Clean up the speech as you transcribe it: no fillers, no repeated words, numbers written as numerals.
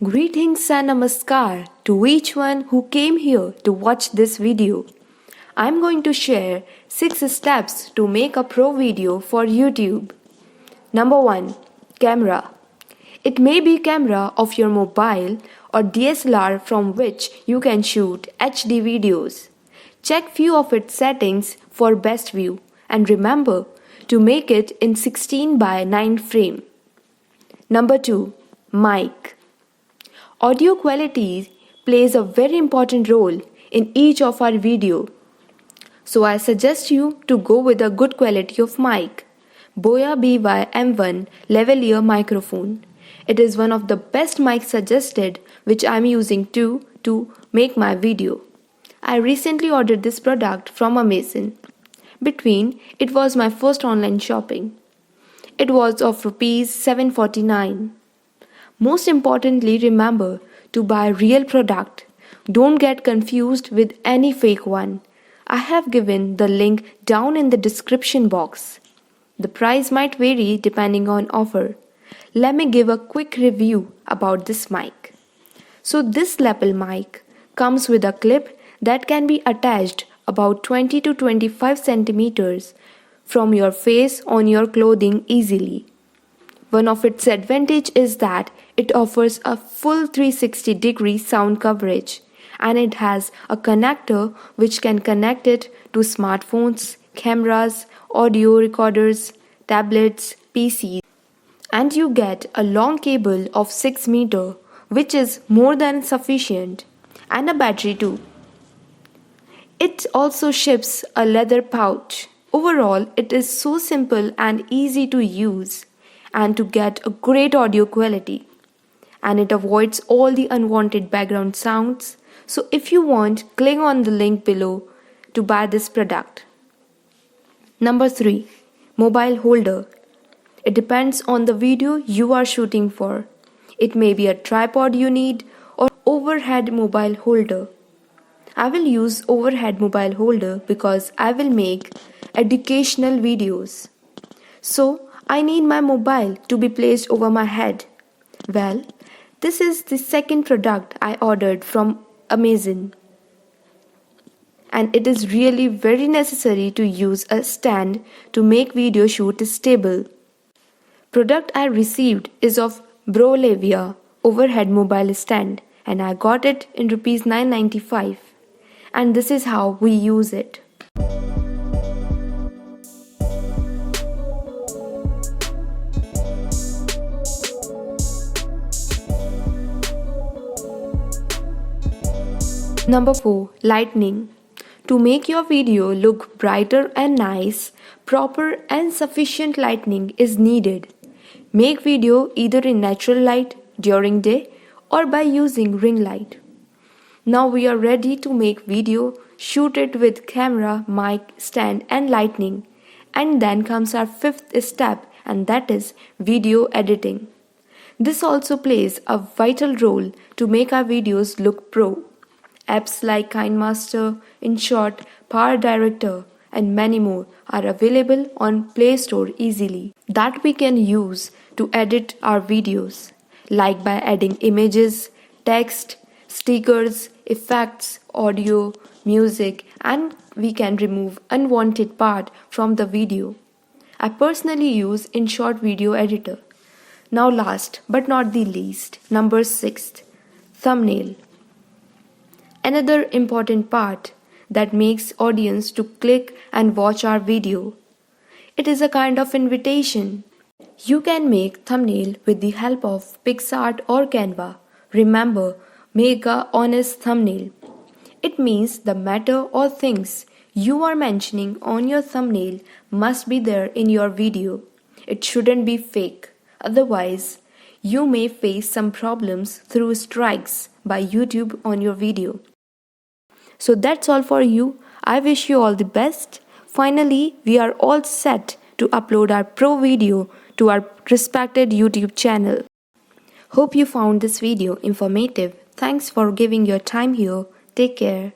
Greetings and namaskar to each one who came here to watch this video. I'm going to share 6 steps to make a pro video for YouTube. Number 1. Camera. It may be camera of your mobile or DSLR from which you can shoot HD videos. Check few of its settings for best view and remember to make it in 16 by 9 frame. Number 2. Mic. Audio quality plays a very important role in each of our video. So I suggest you to go with a good quality of mic. Boya BY-M1 level ear microphone. It is one of the best mics suggested which I am using to make my video. I recently ordered this product from Amazon. It was my first online shopping. It was of rupees 749. Most importantly, remember to buy real product. Don't get confused with any fake one. I have given the link down in the description box. The price might vary depending on offer. Let me give a quick review about this mic. So this lapel mic comes with a clip that can be attached about 20 to 25 centimeters from your face on your clothing easily. One of its advantages is that it offers a full 360-degree sound coverage and it has a connector which can connect it to smartphones, cameras, audio recorders, tablets, PCs. And you get a long cable of 6 meters which is more than sufficient and a battery too. It also ships a leather pouch. Overall, it is so simple and easy to use and to get a great audio quality. And it avoids all the unwanted background sounds. So if you want, click on the link below to buy this product. Number 3. Mobile holder. It depends on the video you are shooting for. It may be a tripod you need or overhead mobile holder. I will use overhead mobile holder because I will make educational videos. So I need my mobile to be placed over my head. Well, this is the second product I ordered from Amazon. And it is really very necessary to use a stand to make video shoot stable. Product I received is of Brolevia overhead mobile stand and I got it in rupees 995. And this is how we use it. Number 4. Lighting. To make your video look brighter and nice, proper and sufficient lighting is needed. Make video either in natural light during day or by using ring light. Now we are ready to make video, shoot it with camera, mic, stand and lighting. And then comes our 5th step and that is video editing. This also plays a vital role to make our videos look pro. Apps like KineMaster, InShot, Power Director and many more are available on Play Store easily that we can use to edit our videos, like by adding images, text, stickers, effects, audio, music, and we can remove unwanted part from the video. I personally use InShot video editor. Now last but not the least, number 6, thumbnail. Another important part that makes audience to click and watch our video. It is a kind of invitation. You can make thumbnail with the help of PixArt or Canva. Remember, make a honest thumbnail. It means the matter or things you are mentioning on your thumbnail must be there in your video. It shouldn't be fake. Otherwise, you may face some problems through strikes by YouTube on your video. So that's all for you. I wish you all the best. Finally, we are all set to upload our pro video to our respected YouTube channel. Hope you found this video informative. Thanks for giving your time here. Take care.